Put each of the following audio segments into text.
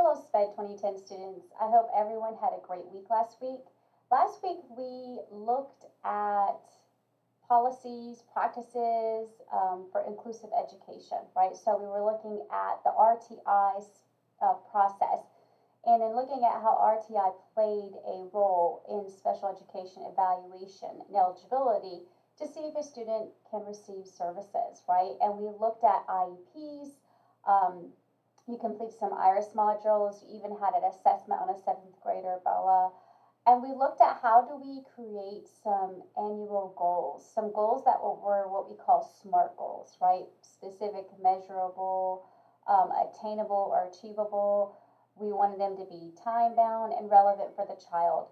Hello, SPED 2010 students. I hope everyone had a great week last week. Last week we looked at policies, practices for inclusive education, right? So we were looking at the RTI process and then looking at how RTI played a role in special education evaluation and eligibility to see if a student can receive services, right? And we looked at IEPs. You completed some IRIS modules. You even had an assessment on a 7th grader, Bella. And we looked at how do we create some annual goals, some goals that were what we call SMART goals, right? Specific, measurable, attainable, or achievable. We wanted them to be time-bound and relevant for the child.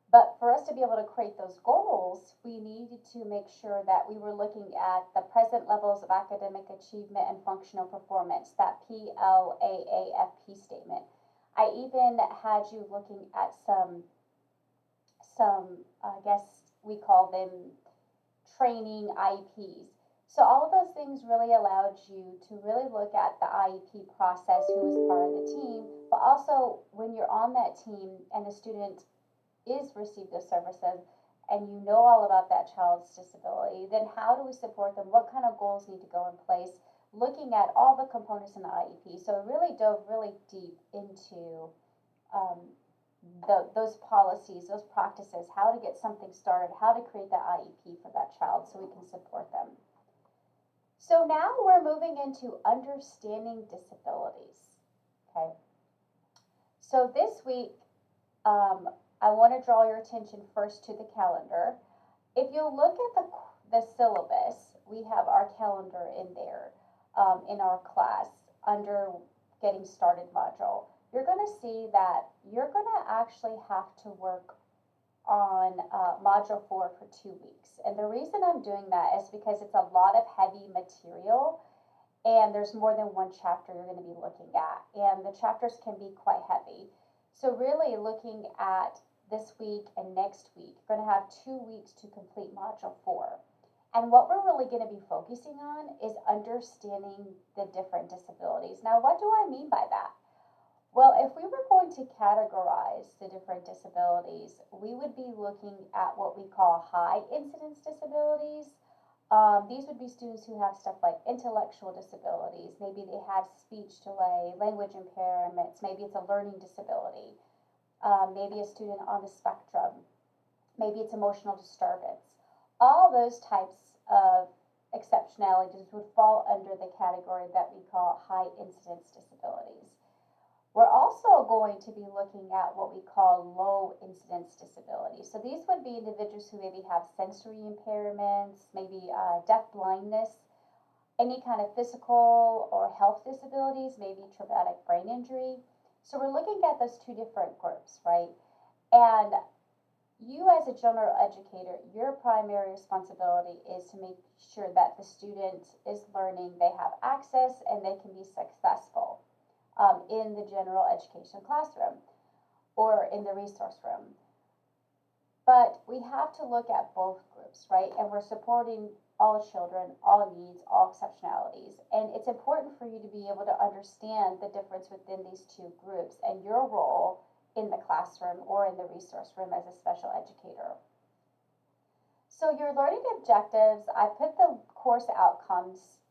But for us to be able to create those goals, we needed to make sure that we were looking at the present levels of academic achievement and functional performance, that PLAAFP statement. I even had you looking at some I guess we call them training IEPs. So all of those things really allowed you to really look at the IEP process, who was part of the team, but also when you're on that team and the student is received those services and you know all about that child's disability, then how do we support them? What kind of goals need to go in place? Looking at all the components in the IEP. So it really dove really deep into those policies, those practices, how to get something started, how to create the IEP for that child so we can support them. So now we're moving into understanding disabilities. Okay. So this week, I want to draw your attention first to the calendar. If you look at the syllabus, we have our calendar in there in our class under Getting Started module. You're going to see that you're going to actually have to work on module 4 for 2 weeks. And the reason I'm doing that is because it's a lot of heavy material and there's more than one chapter you're going to be looking at. And the chapters can be quite heavy. So really looking at this week and next week, you're going to have 2 weeks to complete module 4. And what we're really going to be focusing on is understanding the different disabilities. Now, what do I mean by that? Well, if we were going to categorize the different disabilities, we would be looking at what we call high incidence disabilities. These would be students who have stuff like intellectual disabilities. Maybe they have speech delay, language impairments. Maybe it's a learning disability. Maybe a student on the spectrum. Maybe it's emotional disturbance. All those types of exceptionalities would fall under the category that we call high incidence disabilities. We're also going to be looking at what we call low incidence disabilities. So these would be individuals who maybe have sensory impairments, maybe deaf blindness, any kind of physical or health disabilities, maybe traumatic brain injury. So we're looking at those two different groups, right? And you as a general educator, your primary responsibility is to make sure that the student is learning, they have access, and they can be successful in the general education classroom or in the resource room. But we have to look at both groups, right? And we're supporting all children, all needs, all exceptionalities. And it's important for you to be able to understand the difference within these two groups and your role in the classroom or in the resource room as a special educator. So your learning objectives, I put the course outcomes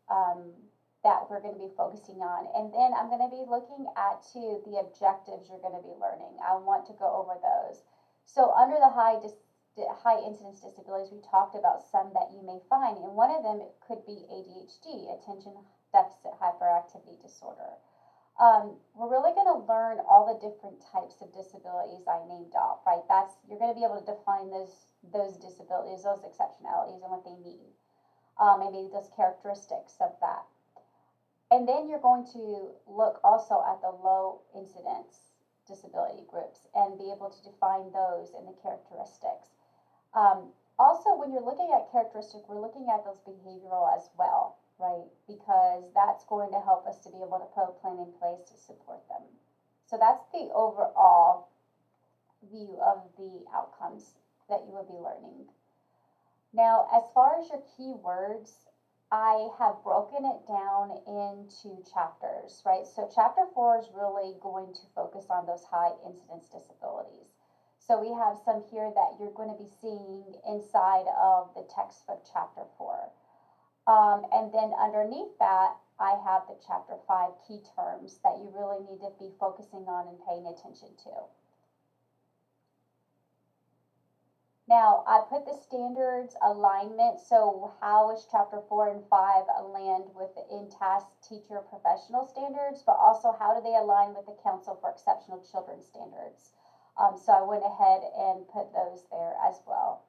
that we're going to be focusing on. And then I'm going to be looking at too the objectives you're going to be learning. I want to go over those. So under the high incidence disabilities, we talked about some that you may find, and one of them could be ADHD, attention deficit hyperactivity disorder. We're really going to learn all the different types of disabilities I named off, right? You're going to be able to define those disabilities, those exceptionalities, and what they mean. Maybe those characteristics of that. And then you're going to look also at the low incidence disability groups and be able to define those and the characteristics. Also, when you're looking at characteristics, we're looking at those behavioral as well, right? Because that's going to help us to be able to put a plan in place to support them. So that's the overall view of the outcomes that you will be learning. Now, as far as your key words, I have broken it down into chapters, right? So chapter 4 is really going to focus on those high incidence disabilities. So we have some here that you're going to be seeing inside of the textbook chapter 4. And then underneath that, I have the chapter 5 key terms that you really need to be focusing on and paying attention to. Now, I put the standards alignment, so how is chapter 4 and 5 land with the in-task teacher professional standards, but also how do they align with the Council for Exceptional Children standards? So I went ahead and put those there as well.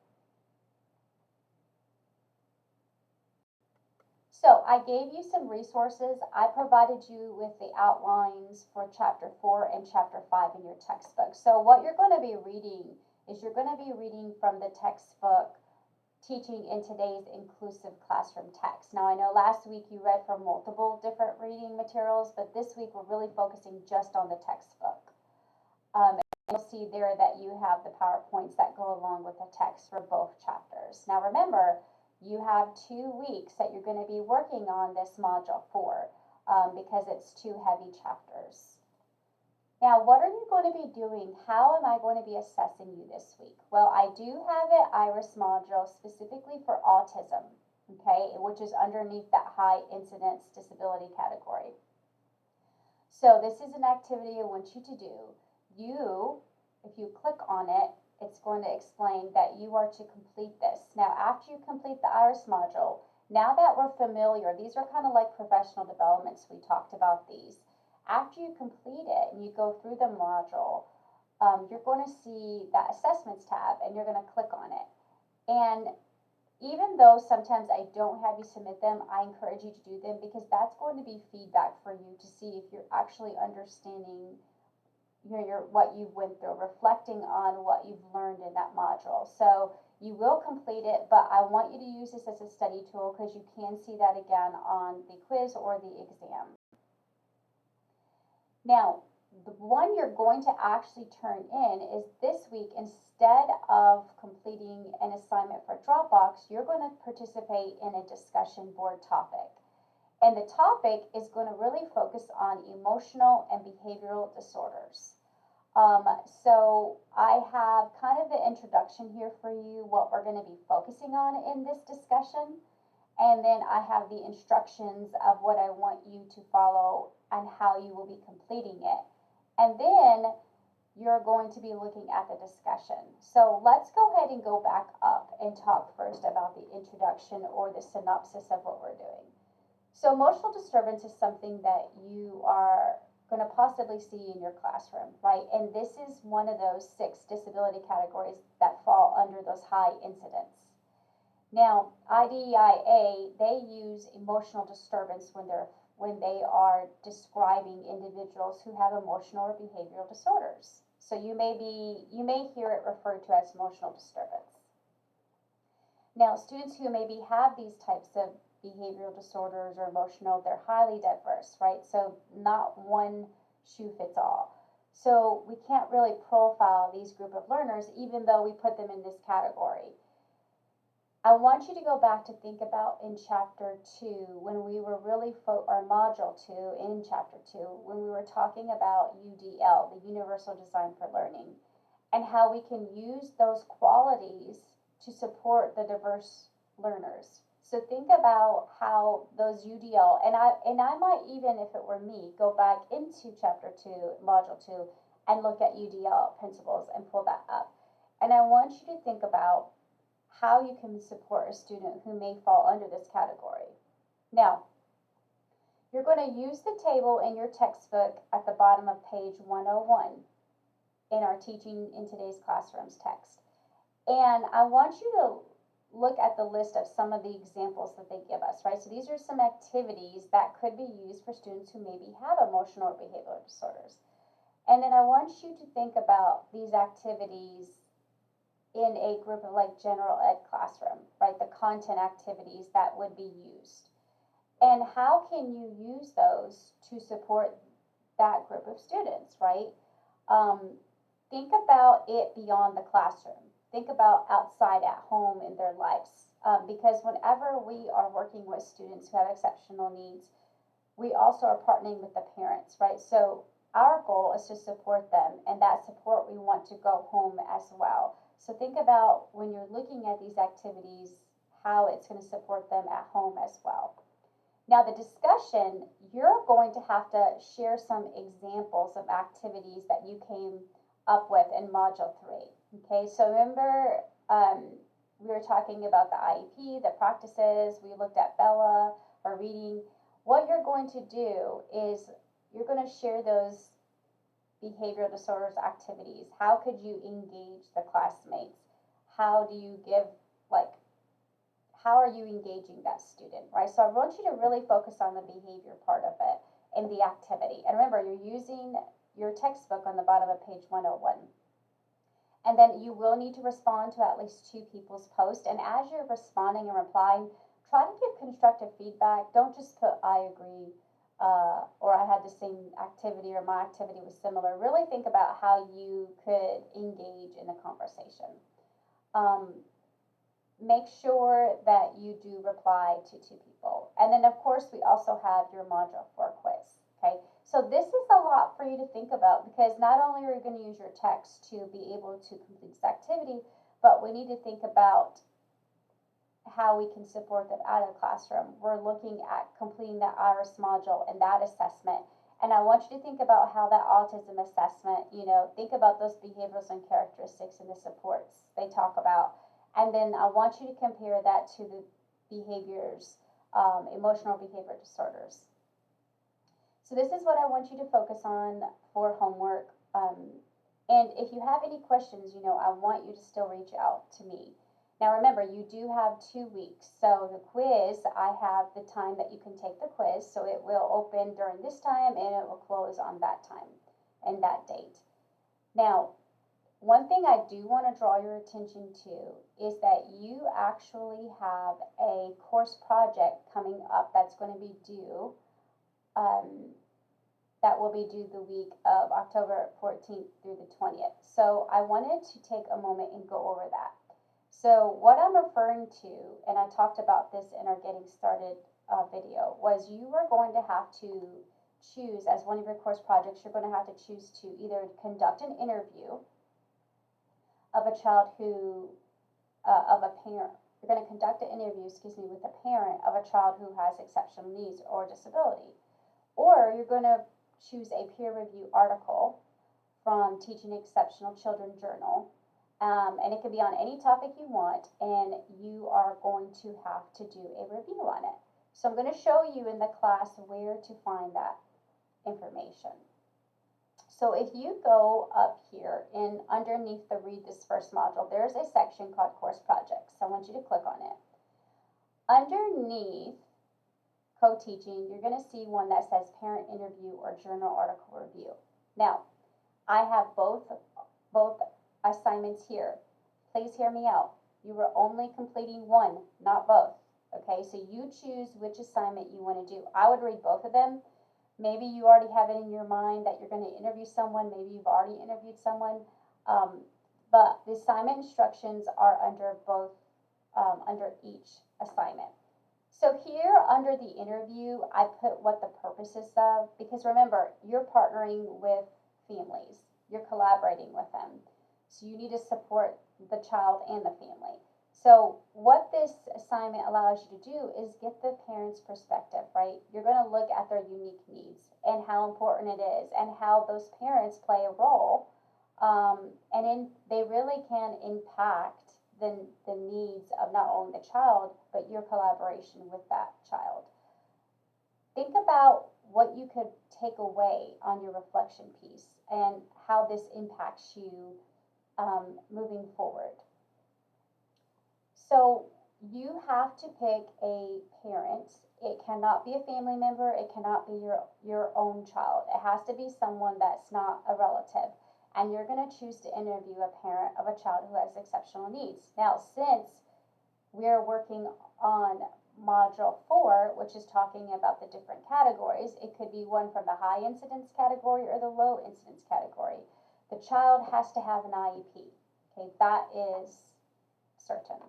So I gave you some resources. I provided you with the outlines for chapter 4 and chapter 5 in your textbook. So what you're going to be reading is you're going to be reading from the textbook Teaching in Today's Inclusive Classroom Text. Now I know last week you read from multiple different reading materials, but this week we're really focusing just on the textbook. And you'll see there that you have the PowerPoints that go along with the text for both chapters. Now remember, you have 2 weeks that you're going to be working on this module 4 because it's 2 heavy chapters. Now, what are you going to be doing? How am I going to be assessing you this week? Well, I do have an IRIS module specifically for autism, okay, which is underneath that high incidence disability category. So this is an activity I want you to do. If you click on it, it's going to explain that you are to complete this. Now, after you complete the IRIS module, now that we're familiar, these are kind of like professional developments. We talked about these. After you complete it and you go through the module, you're going to see that assessments tab and you're going to click on it. And even though sometimes I don't have you submit them, I encourage you to do them because that's going to be feedback for you to see if you're actually understanding what you went through, reflecting on what you've learned in that module. So you will complete it, but I want you to use this as a study tool because you can see that again on the quiz or the exam. Now, the one you're going to actually turn in is this week, instead of completing an assignment for Dropbox, you're going to participate in a discussion board topic. And the topic is going to really focus on emotional and behavioral disorders. So I have kind of the introduction here for you, what we're going to be focusing on in this discussion. And then I have the instructions of what I want you to follow and how you will be completing it. And then you're going to be looking at the discussion. So let's go ahead and go back up and talk first about the introduction or the synopsis of what we're doing. So emotional disturbance is something that you are going to possibly see in your classroom, right? And this is one of those 6 disability categories that fall under those high incidents. Now, IDEIA, they use emotional disturbance when they are describing individuals who have emotional or behavioral disorders. So you may hear it referred to as emotional disturbance. Now, students who maybe have these types of behavioral disorders or emotional, they're highly diverse, right? So not one shoe fits all. So we can't really profile these group of learners even though we put them in this category. I want you to go back to think about in chapter 2 when we were really, or module 2 in chapter 2, when we were talking about UDL, the Universal Design for Learning, and how we can use those qualities to support the diverse learners. So think about how those UDL, and I might even, if it were me, go back into chapter 2, module 2, and look at UDL principles and pull that up. And I want you to think about how you can support a student who may fall under this category. Now, you're going to use the table in your textbook at the bottom of page 101 in our Teaching in Today's Classrooms text. And I want you to look at the list of some of the examples that they give us, right? So these are some activities that could be used for students who maybe have emotional or behavioral disorders. And then I want you to think about these activities in a group of like general ed classroom, right? The content activities that would be used. And how can you use those to support that group of students, right? Think about it beyond the classroom. think about outside at home in their lives. Because whenever we are working with students who have exceptional needs, we also are partnering with the parents, right? So our goal is to support them, and that support we want to go home as well. So think about when you're looking at these activities, how it's going to support them at home as well. Now the discussion, you're going to have to share some examples of activities that you came up with in Module 3. Okay, so remember we were talking about the IEP, the practices, we looked at Bella, or reading. What you're going to do is you're going to share those behavioral disorders activities. How could you engage the classmates? How do you give, like, how are you engaging that student, right? So I want you to really focus on the behavior part of it and the activity. And remember, you're using your textbook on the bottom of page 101. And then you will need to respond to at least 2 people's posts. And as you're responding and replying, try to give constructive feedback. Don't just put, I agree, or I had the same activity, or my activity was similar. Really think about how you could engage in the conversation. Make sure that you do reply to 2 people. And then, of course, we also have your Module 4 quiz, okay? So this is a lot for you to think about, because not only are you going to use your text to be able to complete this activity, but we need to think about how we can support them out of the classroom. We're looking at completing the IRIS module and that assessment. And I want you to think about how that autism assessment, think about those behaviors and characteristics and the supports they talk about. And then I want you to compare that to the behaviors, emotional behavior disorders. So this is what I want you to focus on for homework. And if you have any questions, I want you to still reach out to me. Now remember, you do have 2 weeks. So the quiz, I have the time that you can take the quiz. So it will open during this time and it will close on that time and that date. Now, one thing I do want to draw your attention to is that you actually have a course project coming up that's going to be due, that will be due the week of October 14th through the 20th. So I wanted to take a moment and go over that. So what I'm referring to, and I talked about this in our Getting Started video, was you are going to have to choose, as one of your course projects, you're going to have to choose to either conduct an interview of a child who, of a parent. You're going to conduct an interview, with a parent of a child who has exceptional needs or disability. Or you're going to choose a peer review article from Teaching Exceptional Children Journal. And it could be on any topic you want, and you are going to have to do a review on it. So I'm going to show you in the class where to find that information. So if you go up here and underneath the Read This First module, there's a section called Course Projects. So I want you to click on it. Underneath Co-Teaching, you're going to see one that says Parent Interview or Journal Article Review. Now, I have both assignments here. Please hear me out. You are only completing one, not both. Okay, so you choose which assignment you want to do. I would read both of them. Maybe you already have it in your mind that you're going to interview someone. Maybe you've already interviewed someone. But the assignment instructions are under both, under each assignment. So here under the interview, I put what the purpose is of, because remember, you're partnering with families. You're collaborating with them. So you need to support the child and the family. So what this assignment allows you to do is get the parents' perspective, right? You're going to look at their unique needs and how important it is and how those parents play a role. And they really can impact the needs of not only the child, but your collaboration with that child. Think about what you could take away on your reflection piece and how this impacts you moving forward. So you have to pick a parent. It cannot be a family member. It cannot be your own child. It has to be someone that's not a relative. And you're going to choose to interview a parent of a child who has exceptional needs. Now, since we're working on Module 4, which is talking about the different categories, it could be one from the high incidence category or the low incidence category. The child has to have an IEP. Okay, that is certain.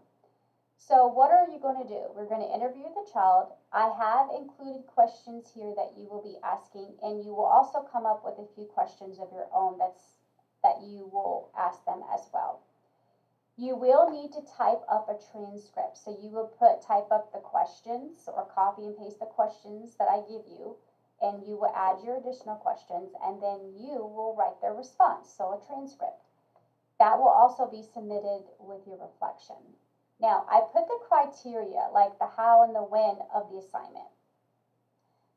So what are you going to do? We're going to interview the child. I have included questions here that you will be asking, and you will also come up with a few questions of your own that you will ask them as well. You will need to type up a transcript. So you will type up the questions or copy and paste the questions that I give you, and you will add your additional questions, and then you will write their response, so a transcript. That will also be submitted with your reflection. Now, I put the criteria, like the how and the when of the assignment.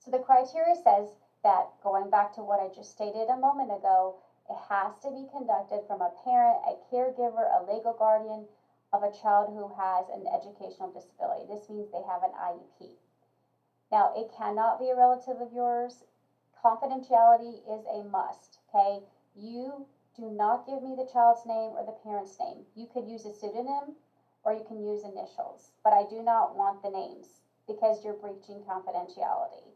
So the criteria says that, going back to what I just stated a moment ago, it has to be conducted from a parent, a caregiver, a legal guardian of a child who has an educational disability. This means they have an IEP. Now, it cannot be a relative of yours. Confidentiality is a must, okay? You do not give me the child's name or the parent's name. You could use a pseudonym or you can use initials, but I do not want the names because you're breaching confidentiality.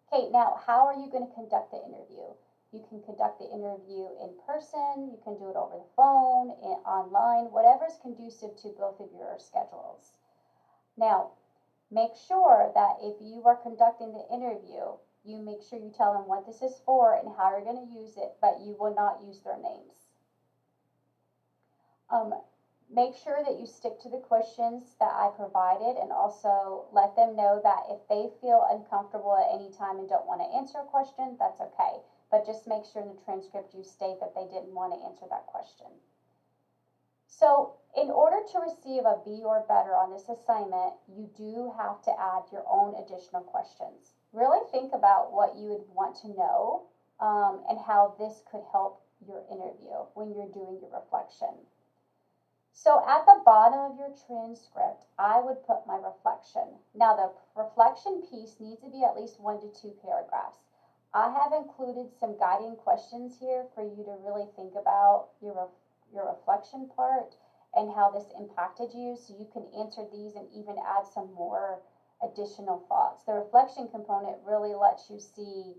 Okay, now how are you going to conduct the interview? You can conduct the interview in person, you can do it over the phone, online, whatever's conducive to both of your schedules. Now, make sure that if you are conducting the interview, you make sure you tell them what this is for and how you're going to use it, but you will not use their names. Make sure that you stick to the questions that I provided, and also let them know that if they feel uncomfortable at any time and don't want to answer a question, that's okay. But just make sure in the transcript you state that they didn't want to answer that question. So in order to receive a B or better on this assignment, you do have to add your own additional questions. Really think about what you would want to know and how this could help your interview when you're doing your reflection. So at the bottom of your transcript, I would put my reflection. Now the reflection piece needs to be at least 1 to 2 paragraphs. I have included some guiding questions here for you to really think about your reflection part and how this impacted you, so you can answer these and even add some more additional thoughts. The reflection component really lets you see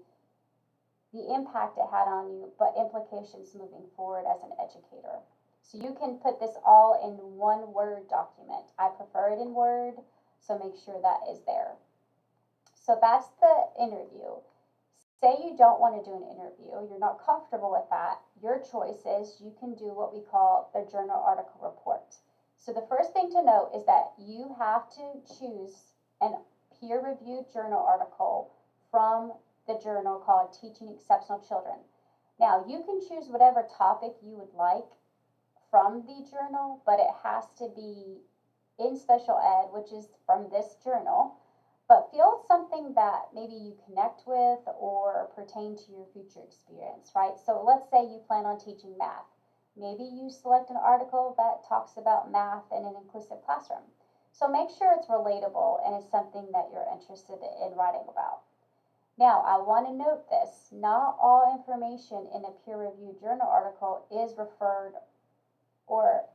the impact it had on you, but implications moving forward as an educator. So you can put this all in one Word document. I prefer it in Word, so make sure that is there. So that's the interview. Say you don't want to do an interview, you're not comfortable with that, your choice is you can do what we call the journal article report. So the first thing to note is that you have to choose a peer-reviewed journal article from the journal called Teaching Exceptional Children. Now, you can choose whatever topic you would like from the journal, but it has to be in special ed, which is from this journal. But feel something that maybe you connect with or pertain to your future experience, right? So let's say you plan on teaching math. Maybe you select an article that talks about math in an inclusive classroom. So make sure it's relatable and it's something that you're interested in writing about. Now, I want to note this. Not all information in a peer-reviewed journal article is referred or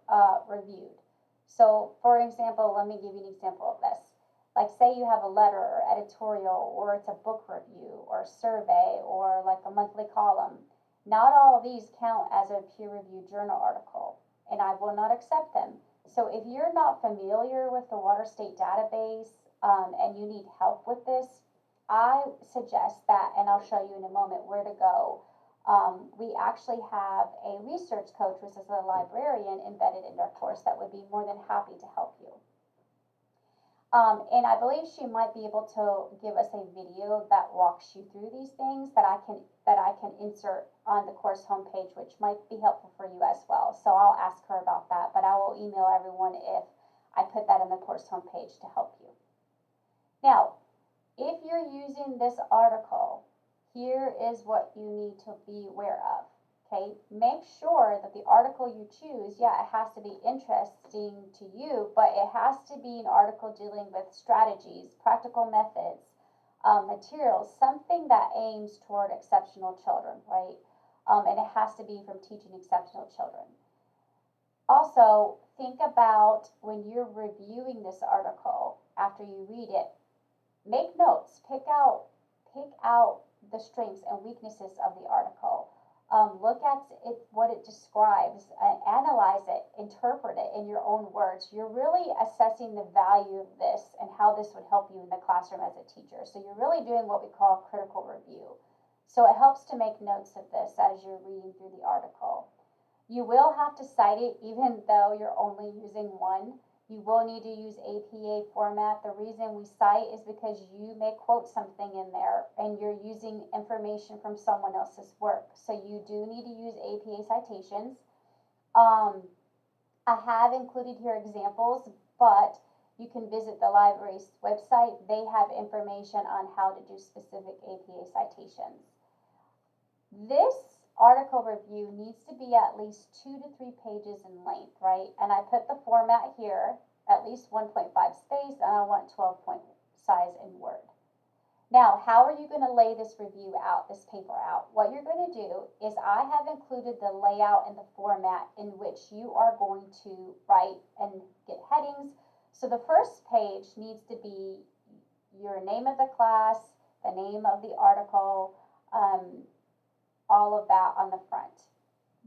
reviewed. So, for example, let me give you an example of this. Like, say you have a letter or editorial, or it's a book review or survey or like a monthly column. Not all of these count as a peer-reviewed journal article, and I will not accept them. So if you're not familiar with the Water State database and you need help with this, I suggest that, and I'll show you in a moment where to go. We actually have a research coach, which is a librarian, embedded in our course that would be more than happy to help you. And I believe she might be able to give us a video that walks you through these things that I can insert on the course homepage, which might be helpful for you as well. So I'll ask her about that, but I will email everyone if I put that in the course homepage to help you. Now, if you're using this article, here is what you need to be aware of. Okay, make sure that the article you choose, yeah, it has to be interesting to you, but it has to be an article dealing with strategies, practical methods, materials, something that aims toward exceptional children, right? And it has to be from Teaching Exceptional Children. Also, think about when you're reviewing this article, after you read it, make notes, pick out the strengths and weaknesses of the article. look at it, what it describes, analyze it, interpret it in your own words. You're really assessing the value of this and how this would help you in the classroom as a teacher. So you're really doing what we call critical review. So it helps to make notes of this as you're reading through the article. You will have to cite it even though you're only using one. You will need to use APA format. The reason we cite is because you may quote something in there and you're using information from someone else's work. So you do need to use APA citations. I have included here examples, but you can visit the library's website. They have information on how to do specific APA citations. This article review needs to be at least 2 to 3 pages in length, right? And I put the format here, at least 1.5 space, and I want 12 point size in Word. Now, how are you going to lay this review out, this paper out? What you're going to do is I have included the layout and the format in which you are going to write and get headings. So the first page needs to be your name of the class, the name of the article, all of that on the front.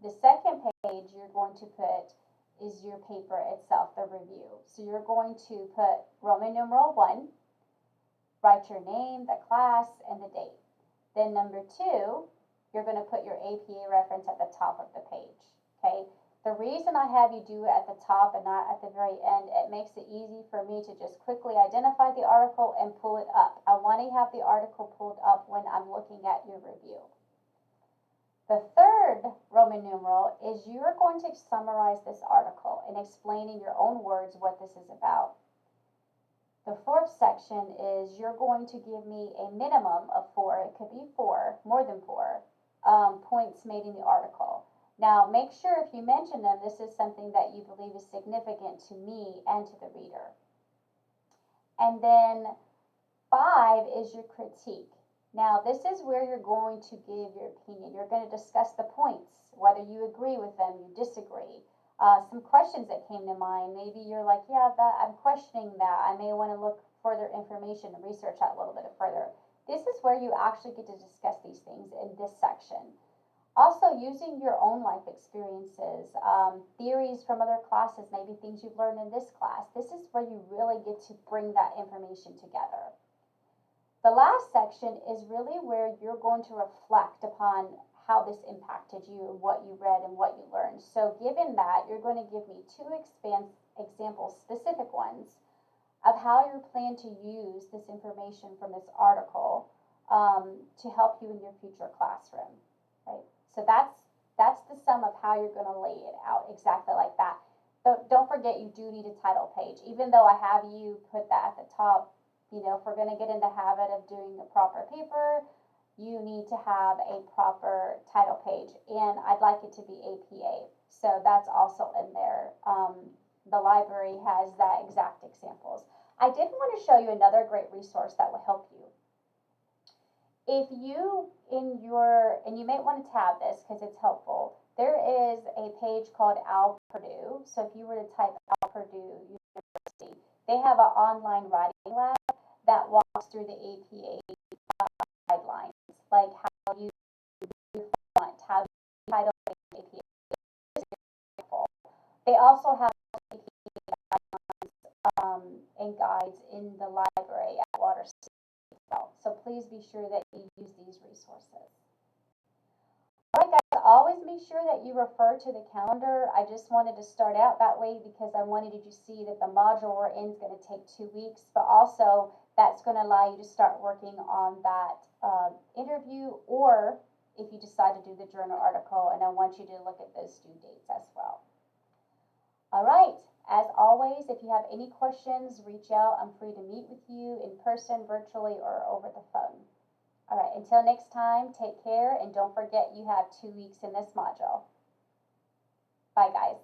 The second page you're going to put is your paper itself, the review. So you're going to put Roman numeral 1, write your name, the class, and the date. Then number 2, you're going to put your APA reference at the top of the page, okay? The reason I have you do it at the top and not at the very end, it makes it easy for me to just quickly identify the article and pull it up. I want to have the article pulled up when I'm looking at your review. The third Roman numeral is you're going to summarize this article and explain in your own words what this is about. The fourth section is you're going to give me a minimum of 4, it could be 4, more than 4, points made in the article. Now, make sure if you mention them, this is something that you believe is significant to me and to the reader. And then 5 is your critique. Now, this is where you're going to give your opinion. You're going to discuss the points, whether you agree with them, you disagree. Some questions that came to mind. Maybe you're like, yeah, I'm questioning that. I may want to look further information and research that a little bit further. This is where you actually get to discuss these things in this section. Also, using your own life experiences, theories from other classes, maybe things you've learned in this class. This is where you really get to bring that information together. The last section is really where you're going to reflect upon how this impacted you, what you read and what you learned. So given that, you're going to give me 2 examples, specific ones, of how you plan to use this information from this article to help you in your future classroom, right? So that's the sum of how you're going to lay it out, exactly like that. But don't forget, you do need a title page. Even though I have you put that at the top, you know, if we're going to get in the habit of doing the proper paper, you need to have a proper title page, and I'd like it to be APA. So that's also in there. The library has that exact examples. I did want to show you another great resource that will help you. If you, and you may want to tab this because it's helpful, there is a page called Al Purdue. So if you were to type Al Purdue University, they have an online writing lab that walks through the APA guidelines, like how you font, how you title APA. They also have APA guidelines and guides in the library at WSCC. So please be sure that you use these resources. All right, guys, always be sure that you refer to the calendar. I just wanted to start out that way because I wanted you to see that the module we're in is going to take 2 weeks, but also that's going to allow you to start working on that interview, or if you decide to do the journal article, and I want you to look at those due dates as well. All right, as always, if you have any questions, reach out. I'm free to meet with you in person, virtually, or over the phone. All right, until next time, take care, and don't forget you have 2 weeks in this module. Bye, guys.